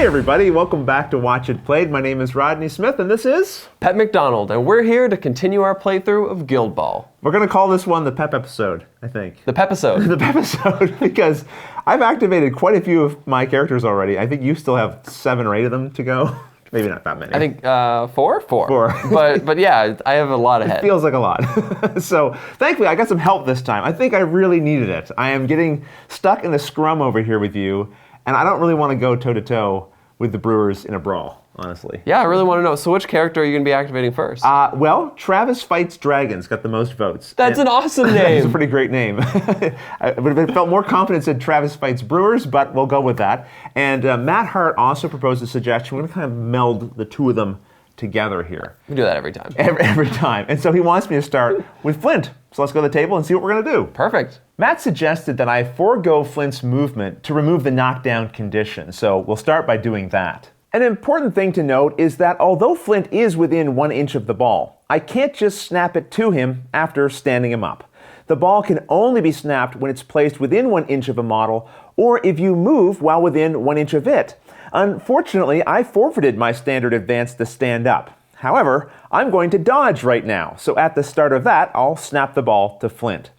Hey everybody, welcome back to Watch It Played. My name is Rodney Smith and this is Pep McDonald, and we're here to continue our playthrough of Guild Ball. We're going to call this one the Pep episode, I think. The Pepisode. The Pepisode, because I've activated quite a few of my characters already. I think you still have 7 or 8 of them to go. Maybe not that many. I think 4? 4. 4. but yeah, I have a lot ahead. It feels like a lot. So thankfully I got some help this time. I think I really needed it. I am getting stuck in the scrum over here with you, and I don't really want to go toe-to-toe with the Brewers in a brawl, honestly. Yeah, I really want to know. So which character are you going to be activating first? Well, Travis Fights Dragons got the most votes. That's an awesome name. It's a pretty great name. I would have felt more confident said Travis Fights Brewers, but we'll go with that. And Matt Hart also proposed a suggestion. We're going to kind of meld the two of them together here. We do that every time. Every time. And so he wants me to start with Flint. So let's go to the table and see what we're going to do. Perfect. Matt suggested that I forego Flint's movement to remove the knockdown condition. So we'll start by doing that. An important thing to note is that although Flint is within 1 inch of the ball, I can't just snap it to him after standing him up. The ball can only be snapped when it's placed within 1 inch of a model, or if you move while within 1 inch of it. Unfortunately, I forfeited my standard advance to stand up. However, I'm going to dodge right now, so at the start of that, I'll snap the ball to Flint.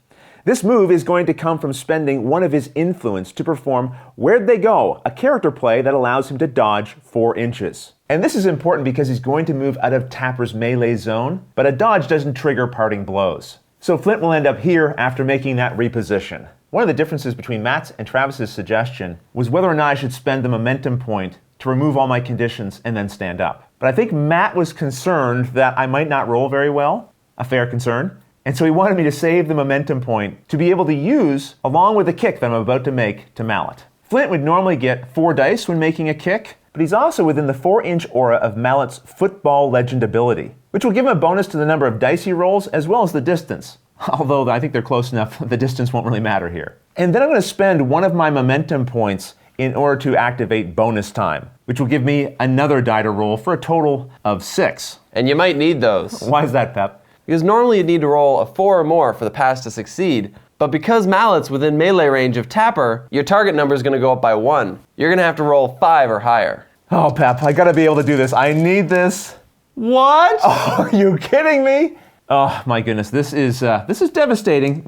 This move is going to come from spending one of his influence to perform Where'd They Go, a character play that allows him to dodge 4 inches. And this is important because he's going to move out of Tapper's melee zone, but a dodge doesn't trigger parting blows. So Flint will end up here after making that reposition. One of the differences between Matt's and Travis's suggestion was whether or not I should spend the momentum point to remove all my conditions and then stand up. But I think Matt was concerned that I might not roll very well, a fair concern, and so he wanted me to save the momentum point to be able to use along with the kick that I'm about to make to Mallet. Flint would normally get 4 dice when making a kick, but he's also within the 4-inch aura of Mallet's Football Legend ability, which will give him a bonus to the number of dice he rolls as well as the distance. Although I think they're close enough, the distance won't really matter here. And then I'm going to spend one of my momentum points in order to activate bonus time, which will give me another die to roll for a total of 6. And you might need those. Why is that, Pep? Because normally you'd need to roll a 4 or more for the pass to succeed, but because Mallet's within melee range of Tapper, your target number is going to go up by 1. You're going to have to roll 5 or higher. Oh, Pep, I got to be able to do this. I need this. What? Oh, are you kidding me? Oh my goodness, this is devastating.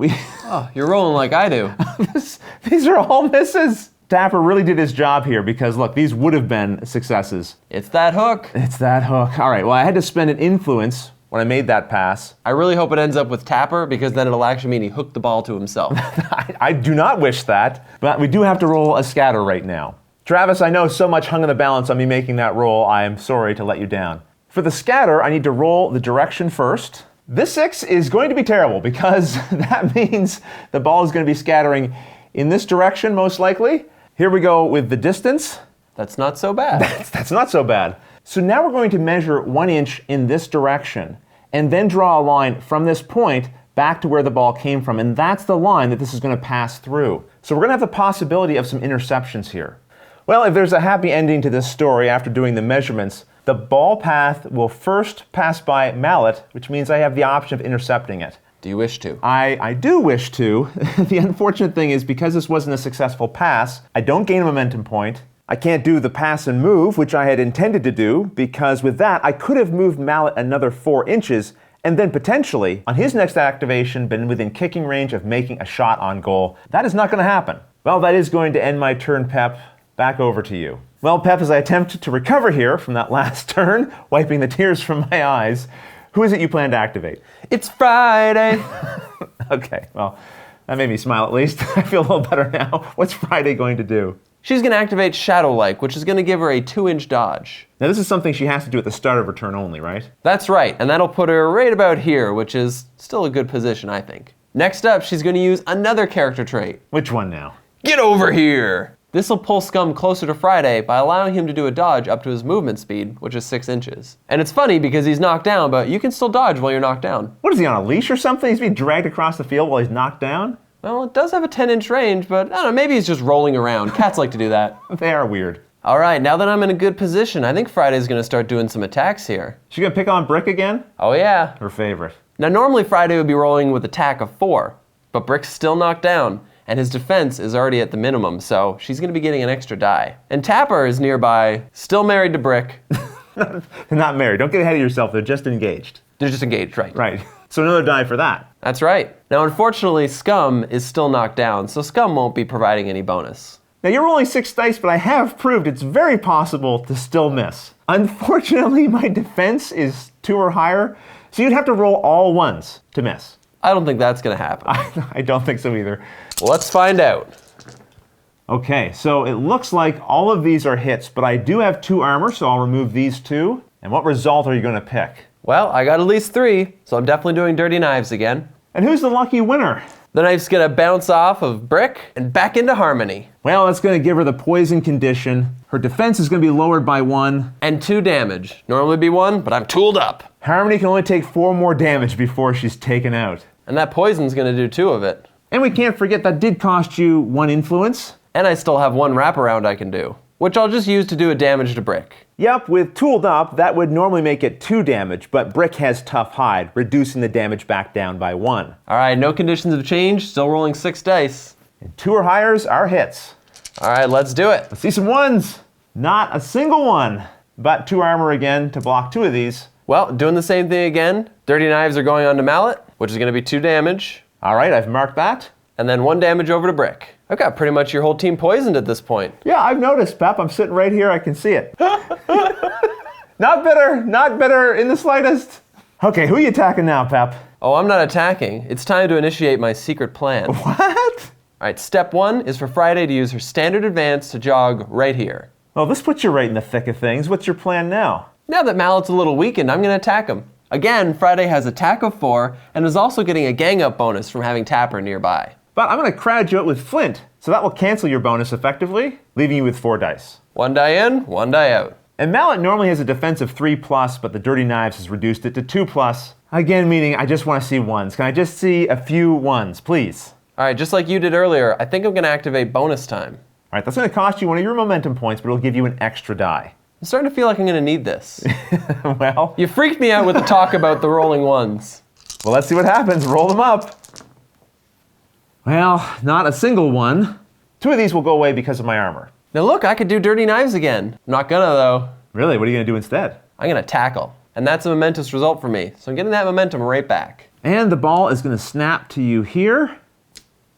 Oh, you're rolling like I do. These are all misses. Tapper really did his job here because look, these would have been successes. It's that hook. It's that hook. All right, well, I had to spend an influence when I made that pass. I really hope it ends up with Tapper because then it'll actually mean he hooked the ball to himself. I do not wish that, but we do have to roll a scatter right now. Travis, I know so much hung in the balance on me making that roll. I am sorry to let you down. For the scatter, I need to roll the direction first. This 6 is going to be terrible because that means the ball is going to be scattering in this direction most likely. Here we go with the distance. That's not so bad. That's not so bad. So now we're going to measure 1 inch in this direction and then draw a line from this point back to where the ball came from. And that's the line that this is going to pass through. So we're going to have the possibility of some interceptions here. Well, if there's a happy ending to this story after doing the measurements, the ball path will first pass by Mallet, which means I have the option of intercepting it. Do you wish to? I do wish to. The unfortunate thing is because this wasn't a successful pass, I don't gain a momentum point. I can't do the pass and move, which I had intended to do, because with that, I could have moved Mallet another 4 inches and then potentially, on his next activation, been within kicking range of making a shot on goal. That is not going to happen. Well, that is going to end my turn, Pep. Back over to you. Well, Pep, as I attempt to recover here from that last turn, wiping the tears from my eyes, who is it you plan to activate? It's Friday. Okay, well, that made me smile at least. I feel a little better now. What's Friday going to do? She's going to activate Shadow-like, which is going to give her a 2-inch dodge. Now, this is something she has to do at the start of her turn only, right? That's right, and that'll put her right about here, which is still a good position, I think. Next up, she's going to use another character trait. Which one now? Get over here! This will pull Scum closer to Friday by allowing him to do a dodge up to his movement speed, which is 6 inches. And it's funny because he's knocked down, but you can still dodge while you're knocked down. What is he, on a leash or something? He's being dragged across the field while he's knocked down? Well, it does have a 10-inch range, but I don't know, maybe he's just rolling around. Cats like to do that. They are weird. All right, now that I'm in a good position, I think Friday's gonna start doing some attacks here. She gonna pick on Brick again? Oh yeah. Her favorite. Now normally Friday would be rolling with attack of 4, but Brick's still knocked down. and his defense is already at the minimum, so she's going to be getting an extra die. And Tapper is nearby, still married to Brick. They're not married. Don't get ahead of yourself. They're just engaged. They're just engaged, right? Right. So another die for that. That's right. Now, unfortunately, Scum is still knocked down, so Scum won't be providing any bonus. Now, you're rolling 6 dice, but I have proved it's very possible to still miss. Unfortunately, my defense is 2 or higher, so you'd have to roll all 1s to miss. I don't think that's going to happen. I don't think so either. Well, let's find out. Okay, so it looks like all of these are hits, but I do have 2 armor, so I'll remove these 2. And what result are you going to pick? Well, I got at least 3, so I'm definitely doing Dirty Knives again. And who's the lucky winner? The knife's going to bounce off of Brick and back into Harmony. Well, that's going to give her the poison condition. Her defense is going to be lowered by 1. And 2 damage. Normally be 1, but I'm tooled up. Harmony can only take 4 more damage before she's taken out. And that poison's going to do 2 of it. And we can't forget that did cost you 1 influence. And I still have 1 wraparound I can do, which I'll just use to do a damage to Brick. Yep, with tooled up, that would normally make it 2 damage, but Brick has tough hide, reducing the damage back down by 1. All right, no conditions have changed, still rolling 6 dice. And 2 or highers are hits. All right, let's do it. Let's see some 1s. Not a single 1, but 2 armor again to block 2 of these. Well, doing the same thing again. Dirty Knives are going on to Mallet, which is going to be 2 damage. All right, I've marked that. And then 1 damage over to Brick. I've got pretty much your whole team poisoned at this point. Yeah, I've noticed, Pep. I'm sitting right here. I can see it. Not bitter in the slightest. Okay, who are you attacking now, Pep? Oh, I'm not attacking. It's time to initiate my secret plan. What? All right, step 1 is for Friday to use her standard advance to jog right here. Well, this puts you right in the thick of things. What's your plan now? Now that Mallet's a little weakened, I'm going to attack him. Again, Friday has attack of 4 and is also getting a gang up bonus from having Tapper nearby. But I'm going to crowd you out with Flint, so that will cancel your bonus effectively, leaving you with 4 dice. 1 die in, 1 die out. And Mallet normally has a defense of 3+, but the Dirty Knives has reduced it to 2+. Again, meaning I just want to see 1s. Can I just see a few 1s, please? All right, just like you did earlier, I think I'm going to activate bonus time. All right, that's going to cost you 1 of your momentum points, but it'll give you an extra die. I'm starting to feel like I'm going to need this. Well, You freaked me out with the talk about the rolling 1s. well, let's see what happens. Roll them up. Well, not a single 1. 2 of these will go away because of my armor. Now look, I could do Dirty Knives again. I'm not gonna though. Really? What are you going to do instead? I'm gonna tackle. And that's a momentous result for me. So I'm getting that momentum right back. And the ball is going to snap to you here.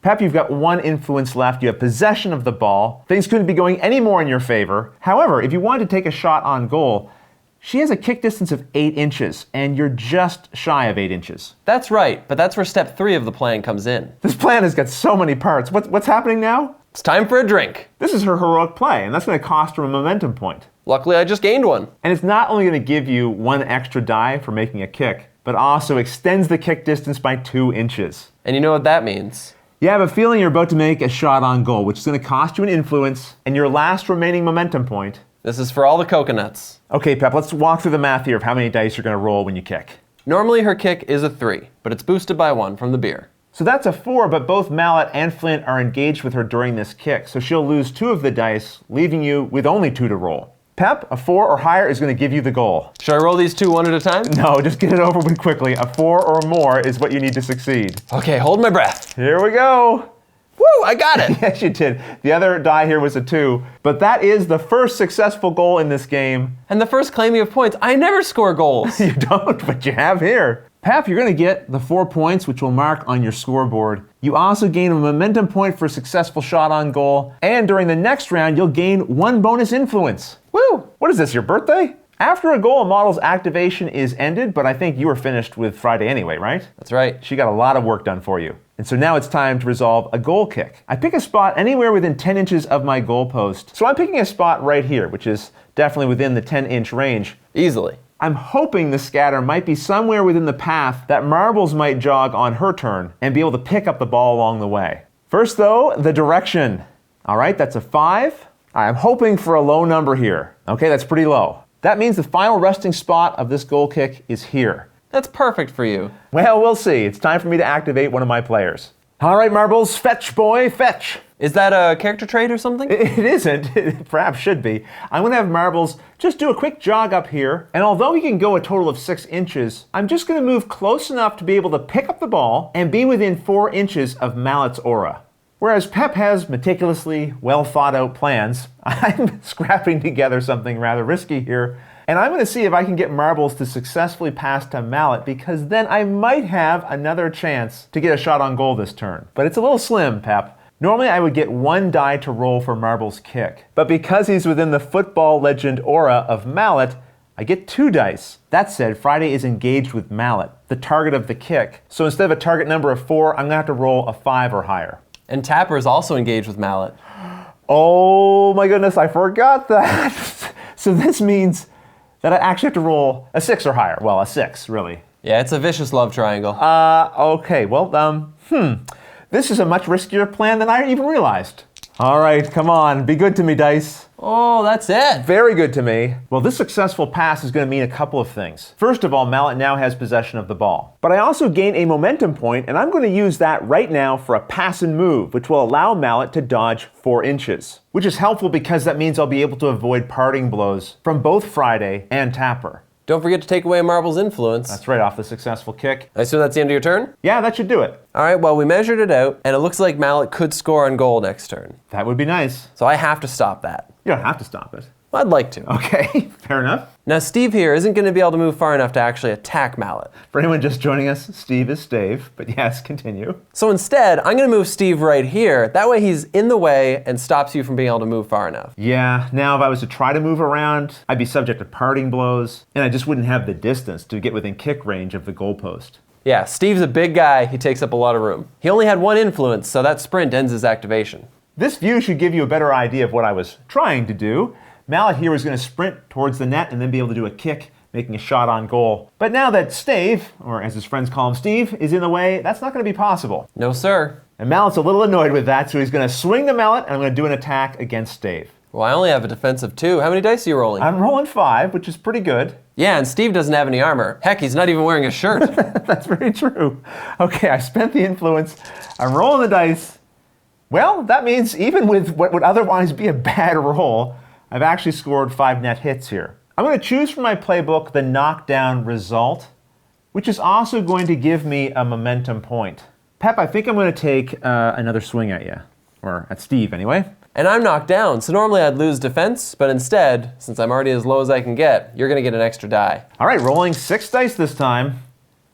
Pep, you've got 1 influence left. You have possession of the ball. Things couldn't be going any more in your favor. However, if you wanted to take a shot on goal, she has a kick distance of 8 inches, and you're just shy of 8 inches. That's right, but that's where step 3 of the plan comes in. This plan has got so many parts. What's happening now? It's time for a drink. This is her heroic play, and that's going to cost her a momentum point. Luckily, I just gained 1. And it's not only going to give you 1 extra die for making a kick, but also extends the kick distance by 2 inches. And you know what that means? You have a feeling you're about to make a shot on goal, which is going to cost you an influence and your last remaining momentum point. This is for all the coconuts. Okay, Pep, let's walk through the math here of how many dice you're going to roll when you kick. Normally her kick is a 3, but it's boosted by 1 from the beer. So that's a 4, but both Mallet and Flint are engaged with her during this kick, so she'll lose 2 of the dice, leaving you with only 2 to roll. Pep, a 4 or higher is going to give you the goal. Should I roll these 2 one at a time? No, just get it over with quickly. A 4 or more is what you need to succeed. Okay, hold my breath. Here we go. Woo, I got it. Yes, you did. The other die here was a 2, but that is the first successful goal in this game. And the first claiming of points. I never score goals. You don't, but you have here. Pep, you're going to get the 4 points, which will mark on your scoreboard. You also gain a momentum point for a successful shot on goal, and during the next round, you'll gain 1 bonus influence. Woo! What is this, your birthday? After a goal, a model's activation is ended, but I think you were finished with Friday anyway, right? That's right. She got a lot of work done for you. And so now it's time to resolve a goal kick. I pick a spot anywhere within 10 inches of my goal post. So I'm picking a spot right here, which is definitely within the 10-inch range. Easily. I'm hoping the scatter might be somewhere within the path that Marbles might jog on her turn and be able to pick up the ball along the way. First though, the direction. All right, that's a 5. I'm hoping for a low number here. Okay, that's pretty low. That means the final resting spot of this goal kick is here. That's perfect for you. Well, we'll see. It's time for me to activate one of my players. All right, Marbles, fetch, boy, fetch. Is that a character trait or something? It isn't. It perhaps should be. I'm going to have Marbles just do a quick jog up here, and although he can go a total of 6 inches, I'm just going to move close enough to be able to pick up the ball and be within 4 inches of Mallet's aura. Whereas Pep has meticulously well thought out plans, I'm scrapping together something rather risky here. And I'm going to see if I can get marbles to successfully pass to Mallet, because then I might have another chance to get a shot on goal this turn. But it's a little slim, Pep. Normally I would get 1 die to roll for Marble's kick. But because he's within the football legend aura of Mallet, I get 2 dice. That said, Friday is engaged with Mallet, the target of the kick. So instead of a target number of 4, I'm going to have to roll a 5 or higher. And Tapper is also engaged with Mallet. Oh my goodness, I forgot that. So this means that I actually have to roll a 6 or higher. Well, a 6, really. Yeah, it's a vicious love triangle. Okay, well, this is a much riskier plan than I even realized. All right, come on, be good to me, dice. Oh, that's it. Very good to me. Well, this successful pass is going to mean a couple of things. First of all, Mallet now has possession of the ball. But I also gain a momentum point, and I'm going to use that right now for a pass and move, which will allow Mallet to dodge 4 inches. Which is helpful because that means I'll be able to avoid parting blows from both Friday and Tapper. Don't forget to take away Marble's influence. That's right, off the successful kick. I assume that's the end of your turn? Yeah, that should do it. All right, well, we measured it out, and it looks like Mallet could score on goal next turn. That would be nice. So I have to stop that. You don't have to stop it. Well, I'd like to. Okay, fair enough. Now, Steve here isn't going to be able to move far enough to actually attack Mallet. For anyone just joining us, Steve is Stave, but yes, continue. So instead, I'm going to move Steve right here. That way he's in the way and stops you from being able to move far enough. Yeah, now if I was to try to move around, I'd be subject to parting blows, and I just wouldn't have the distance to get within kick range of the goalpost. Yeah, Steve's a big guy. He takes up a lot of room. He only had 1 influence, so that sprint ends his activation. This view should give you a better idea of what I was trying to do. Mallet here was going to sprint towards the net and then be able to do a kick, making a shot on goal. But now that Stave, or as his friends call him Steve, is in the way, that's not going to be possible. No, sir. And Mallet's a little annoyed with that, so he's going to swing the Mallet and I'm going to do an attack against Stave. Well, I only have a defensive 2. How many dice are you rolling? I'm rolling 5, which is pretty good. Yeah, and Steve doesn't have any armor. Heck, he's not even wearing a shirt. That's very true. Okay, I spent the influence. I'm rolling the dice. Well, that means even with what would otherwise be a bad roll, I've actually scored 5 net hits here. I'm going to choose from my playbook the knockdown result, which is also going to give me a momentum point. Pep, I think I'm going to take another swing at you, or at Steve anyway. And I'm knocked down, so normally I'd lose defense, but instead, since I'm already as low as I can get, you're going to get an extra die. All right, rolling 6 dice this time.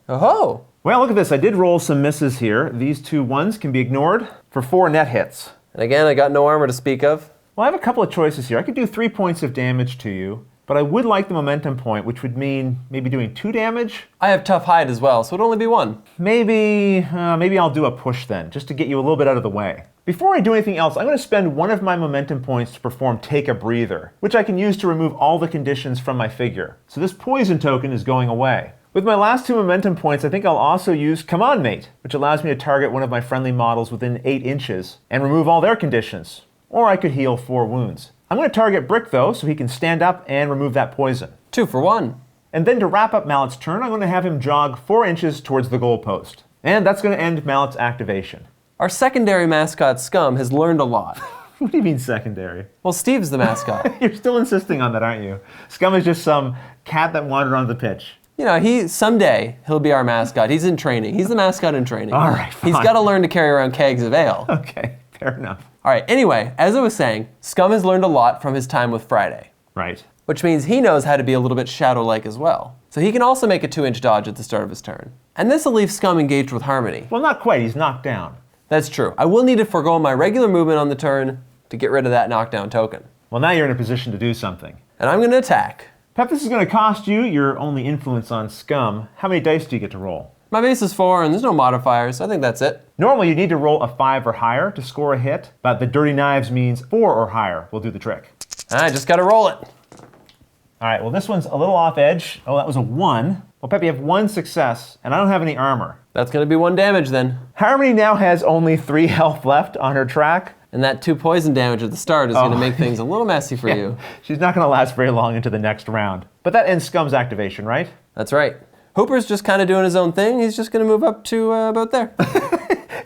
Oh-ho! Well, look at this. I did roll some misses here. These 2 ones can be ignored for 4 net hits. And again, I got no armor to speak of. Well, I have a couple of choices here. I could do 3 points of damage to you, but I would like the momentum point, which would mean maybe doing 2 damage. I have tough hide as well, so it'd only be 1. Maybe I'll do a push then, just to get you a little bit out of the way. Before I do anything else, I'm going to spend 1 of my momentum points to perform Take a Breather, which I can use to remove all the conditions from my figure. So this poison token is going away. With my last 2 momentum points, I think I'll also use Come On Mate, which allows me to target one of my friendly models within 8 inches and remove all their conditions. Or I could heal 4 wounds. I'm going to target Brick though, so he can stand up and remove that poison. 2 for 1. And then to wrap up Mallet's turn, I'm going to have him jog 4 inches towards the goalpost. And that's going to end Mallet's activation. Our secondary mascot, Scum, has learned a lot. What do you mean secondary? Well, Steve's the mascot. You're still insisting on that, aren't you? Scum is just some cat that wandered onto the pitch. You know, someday he'll be our mascot. He's in training. He's the mascot in training. All right, fine. He's got to learn to carry around kegs of ale. Okay, fair enough. All right, anyway, as I was saying, Scum has learned a lot from his time with Friday. Right. Which means he knows how to be a little bit shadow-like as well. So he can also make a 2-inch dodge at the start of his turn. And this will leave Scum engaged with Harmony. Well, not quite. He's knocked down. That's true. I will need to forego my regular movement on the turn to get rid of that knockdown token. Well, now you're in a position to do something. And I'm going to attack. Pep, this is going to cost you your only influence on Scum. How many dice do you get to roll? My base is 4 and there's no modifiers. I think that's it. Normally you need to roll a 5 or higher to score a hit, but the Dirty Knives means 4 or higher will do the trick. I just got to roll it. All right, well this one's a little off edge. Oh, that was a 1. Well, Pep, you have 1 success, and I don't have any armor. That's going to be 1 damage then. Harmony now has only 3 health left on her track. And that 2 poison damage at the start is going to make things a little messy for you. She's not going to last very long into the next round. But that ends Scum's activation, right? That's right. Hooper's just kind of doing his own thing. He's just going to move up to about there.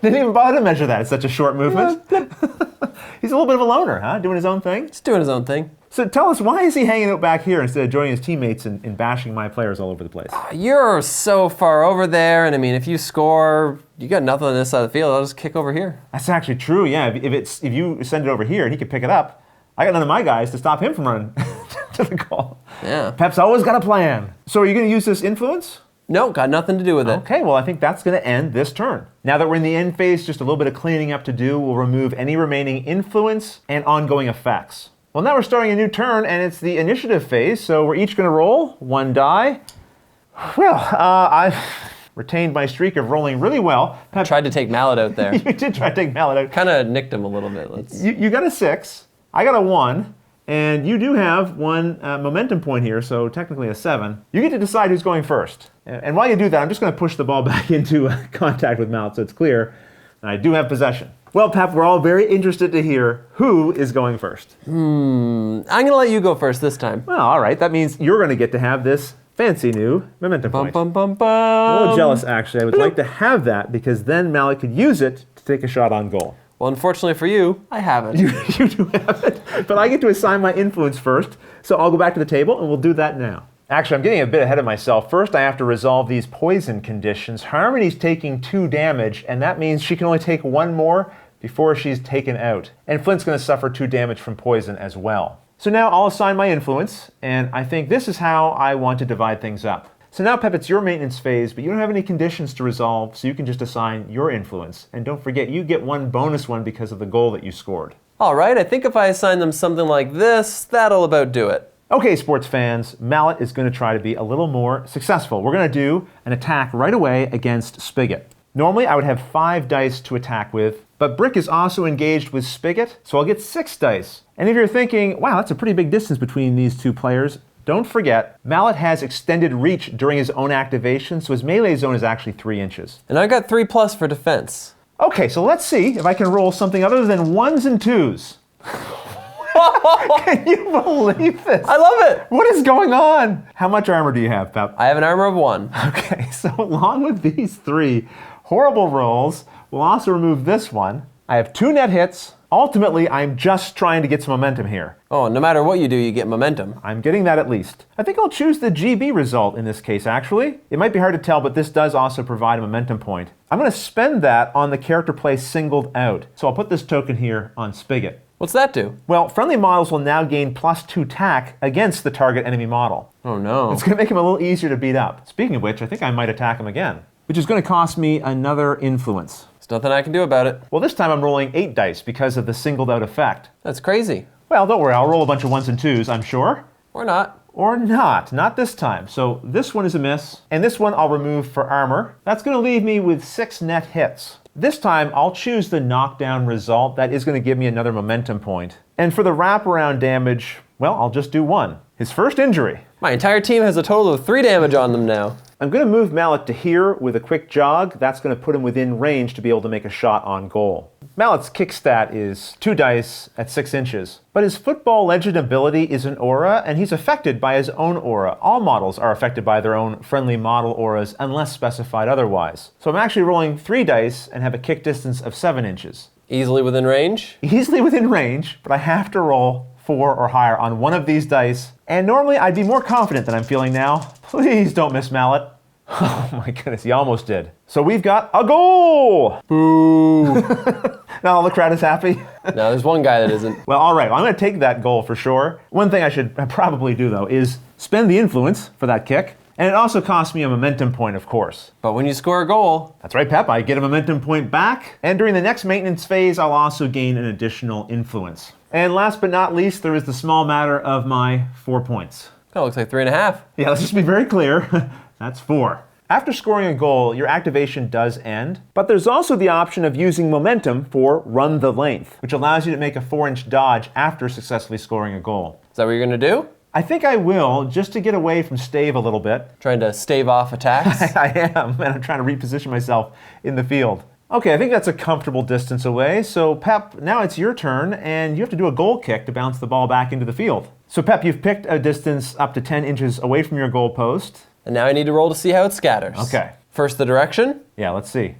Didn't even bother to measure that. It's such a short movement. He's a little bit of a loner, huh? Doing his own thing? He's doing his own thing. So tell us, why is he hanging out back here instead of joining his teammates and bashing my players all over the place? You're so far over there, and I mean, if you score, you got nothing on this side of the field. I'll just kick over here. That's actually true, yeah. If you send it over here and he can pick it up, I got none of my guys to stop him from running to the goal. Yeah. Pep's always got a plan. So are you going to use this influence? No, got nothing to do with it. Okay, well, I think that's going to end this turn. Now that we're in the end phase, just a little bit of cleaning up to do. We'll remove any remaining influence and ongoing effects. Well, now we're starting a new turn, and it's the initiative phase, so we're each going to roll one die. Well, I've retained my streak of rolling really well. I tried to take Mallet out there. You did try to take Mallet out. Kind of nicked him a little bit. You got a 6, I got a 1, and you do have one momentum point here, so technically a 7. You get to decide who's going first. And while you do that, I'm just going to push the ball back into contact with Mallet so it's clear. And I do have possession. Well, Pep, we're all very interested to hear who is going first. I'm going to let you go first this time. Well, all right. That means you're going to get to have this fancy new momentum point. Bum, bum, bum. I'm a little jealous, actually. I would like to have that because then Mallet could use it to take a shot on goal. Well, unfortunately for you, I have it. You do have it. But I get to assign my influence first, so I'll go back to the table and we'll do that now. Actually, I'm getting a bit ahead of myself. First, I have to resolve these poison conditions. Harmony's taking 2 damage, and that means she can only take 1 more before she's taken out. And Flint's going to suffer 2 damage from poison as well. So now I'll assign my influence, and I think this is how I want to divide things up. So now, Pep, it's your maintenance phase, but you don't have any conditions to resolve, so you can just assign your influence. And don't forget, you get 1 bonus one because of the goal that you scored. All right, I think if I assign them something like this, that'll about do it. Okay, sports fans, Mallet is going to try to be a little more successful. We're going to do an attack right away against Spigot. Normally, I would have 5 dice to attack with, but Brick is also engaged with Spigot, so I'll get 6 dice. And if you're thinking, wow, that's a pretty big distance between these 2 players, don't forget, Mallet has extended reach during his own activation, so his melee zone is actually 3 inches. And I got 3+ for defense. Okay, so let's see if I can roll something other than 1s and 2s. Can you believe this? I love it! What is going on? How much armor do you have, Pep? I have an armor of 1. Okay, so along with these 3 horrible rolls, we'll also remove this one. I have 2 net hits. Ultimately, I'm just trying to get some momentum here. Oh, no matter what you do, you get momentum. I'm getting that at least. I think I'll choose the GB result in this case, actually. It might be hard to tell, but this does also provide a momentum point. I'm going to spend that on the character play singled out. So I'll put this token here on Spigot. What's that do? Well, friendly models will now gain +2 tack against the target enemy model. Oh no. It's going to make him a little easier to beat up. Speaking of which, I think I might attack him again, which is going to cost me another influence. There's nothing I can do about it. Well, this time I'm rolling 8 dice because of the singled out effect. That's crazy. Well, don't worry, I'll roll a bunch of 1s and 2s, I'm sure. Or not. Or not this time. So this one is a miss, and this one I'll remove for armor. That's going to leave me with 6 net hits. This time I'll choose the knockdown result. That is going to give me another momentum point. And for the wraparound damage, well, I'll just do 1. His first injury. My entire team has a total of 3 damage on them now. I'm going to move Mallet to here with a quick jog. That's going to put him within range to be able to make a shot on goal. Mallet's kick stat is 2 dice at 6 inches. But his football legend ability is an aura, and he's affected by his own aura. All models are affected by their own friendly model auras unless specified otherwise. So I'm actually rolling 3 dice and have a kick distance of 7 inches. Easily within range? Easily within range, but I have to roll 4 or higher on one of these dice. And normally I'd be more confident than I'm feeling now. Please don't miss Mallet. Oh my goodness, he almost did. So we've got a goal! Boo! Not all the crowd is happy. No, there's one guy that isn't. Well, all right, I'm going to take that goal for sure. One thing I should probably do, though, is spend the influence for that kick. And it also costs me a momentum point, of course. But when you score a goal... That's right, Pep, I get a momentum point back. And during the next maintenance phase, I'll also gain an additional influence. And last but not least, there is the small matter of my 4 points. That looks like 3.5. Yeah, let's just be very clear. That's 4. After scoring a goal, your activation does end, but there's also the option of using momentum for run the length, which allows you to make a 4-inch dodge after successfully scoring a goal. Is that what you're going to do? I think I will, just to get away from stave a little bit. Trying to stave off attacks? I am, and I'm trying to reposition myself in the field. Okay, I think that's a comfortable distance away, so Pep, now it's your turn, and you have to do a goal kick to bounce the ball back into the field. So Pep, you've picked a distance up to 10 inches away from your goal post. And now I need to roll to see how it scatters. Okay. First, the direction. Yeah, let's see.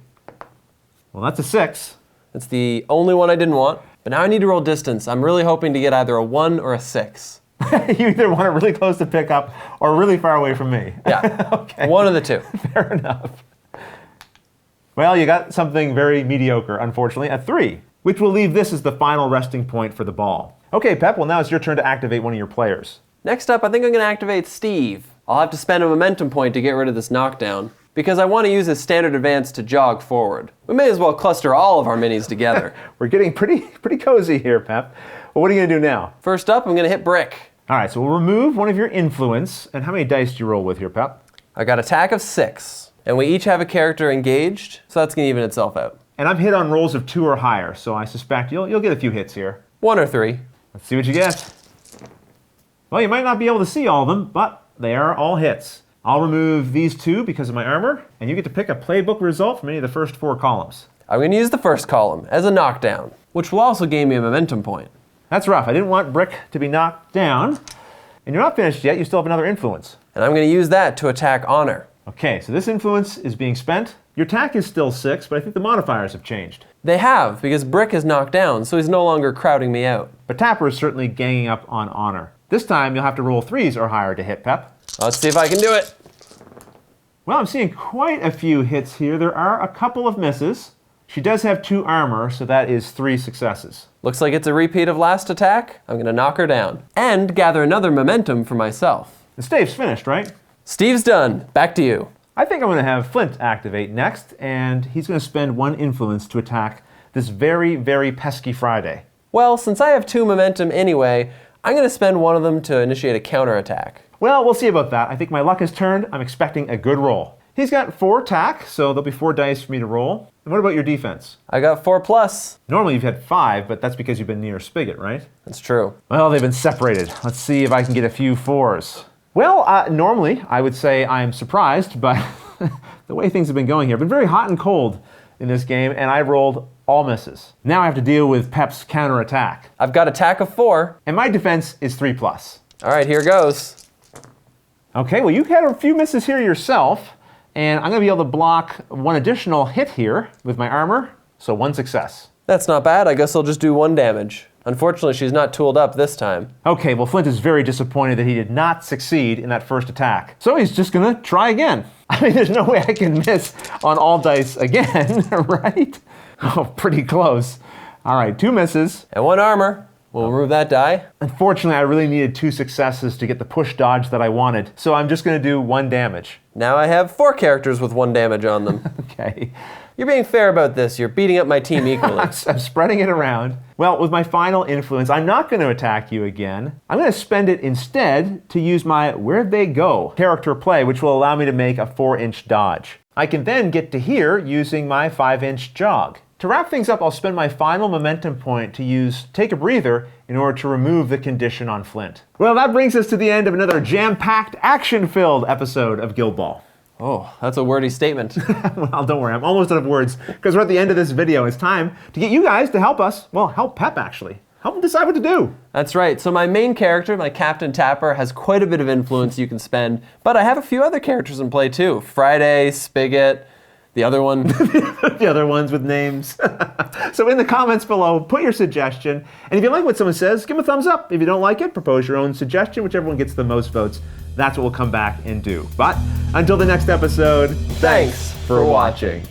Well, that's a 6. It's the only one I didn't want. But now I need to roll distance. I'm really hoping to get either a 1 or a 6. You either want it really close to pick up or really far away from me. Yeah, Okay. one of the two. Fair enough. Well, you got something very mediocre, unfortunately, a 3, which will leave this as the final resting point for the ball. Okay, Pep, well now it's your turn to activate one of your players. Next up, I think I'm going to activate Steve. I'll have to spend a momentum point to get rid of this knockdown, because I want to use his standard advance to jog forward. We may as well cluster all of our minis together. We're getting pretty cozy here, Pep. Well, what are you going to do now? First up, I'm going to hit Brick. All right, so we'll remove one of your influence. And how many dice do you roll with here, Pep? I got attack of 6, and we each have a character engaged, so that's going to even itself out. And I'm hit on rolls of 2 or higher, so I suspect you'll get a few hits here. 1 or 3. Let's see what you get. Well, you might not be able to see all of them, but they are all hits. I'll remove these 2 because of my armor, and you get to pick a playbook result from any of the first 4 columns. I'm going to use the first column as a knockdown, which will also gain me a momentum point. That's rough. I didn't want Brick to be knocked down. And you're not finished yet. You still have another influence. And I'm going to use that to attack Honor. Okay, so this influence is being spent. Your attack is still 6, but I think the modifiers have changed. They have, because Brick is knocked down, so he's no longer crowding me out. But Tapper is certainly ganging up on Honor. This time, you'll have to roll 3s or higher to hit, Pep. Let's see if I can do it. Well, I'm seeing quite a few hits here. There are a couple of misses. She does have 2 armor, so that is 3 successes. Looks like it's a repeat of last attack. I'm going to knock her down and gather another momentum for myself. And Steve's finished, right? Steve's done. Back to you. I think I'm going to have Flint activate next, and he's going to spend 1 influence to attack this very, very pesky Friday. Well, since I have 2 momentum anyway, I'm going to spend 1 of them to initiate a counterattack. Well, we'll see about that. I think my luck has turned. I'm expecting a good roll. He's got 4 attack, so there'll be 4 dice for me to roll. And what about your defense? I got 4+. Normally you've had 5, but that's because you've been near Spigot, right? That's true. Well, they've been separated. Let's see if I can get a few 4s. Well, normally I would say I'm surprised, but the way things have been going here, been very hot and cold in this game, and I rolled all misses. Now I have to deal with Pep's counterattack. I've got attack of 4. And my defense is 3+. All right, here goes. Okay, well you had a few misses here yourself, and I'm going to be able to block 1 additional hit here with my armor, so 1 success. That's not bad. I guess I'll just do 1 damage. Unfortunately, she's not tooled up this time. Okay, well Flint is very disappointed that he did not succeed in that first attack. So he's just going to try again. I mean, there's no way I can miss on all dice again, right? Oh, pretty close. All right, 2 misses. And 1 armor. We'll remove that die. Unfortunately, I really needed 2 successes to get the push dodge that I wanted, so I'm just going to do 1 damage. Now I have 4 characters with 1 damage on them. Okay. You're being fair about this. You're beating up my team equally. I'm spreading it around. Well, with my final influence, I'm not going to attack you again. I'm going to spend it instead to use my Where'd They Go character play, which will allow me to make a 4-inch dodge. I can then get to here using my 5-inch jog. To wrap things up, I'll spend my final momentum point to use Take a Breather in order to remove the condition on Flint. Well, that brings us to the end of another jam-packed, action-filled episode of Guild Ball. Oh, that's a wordy statement. Well, don't worry, I'm almost out of words, because we're at the end of this video. It's time to get you guys to help us, well, help Pep actually. Help him decide what to do. That's right. So my main character, my Captain Tapper, has quite a bit of influence you can spend, but I have a few other characters in play too. Friday, Spigot, the other one. The other ones with names. So in the comments below, put your suggestion. And if you like what someone says, give them a thumbs up. If you don't like it, propose your own suggestion. Whichever one gets the most votes, that's what we'll come back and do. But until the next episode, Thanks for watching.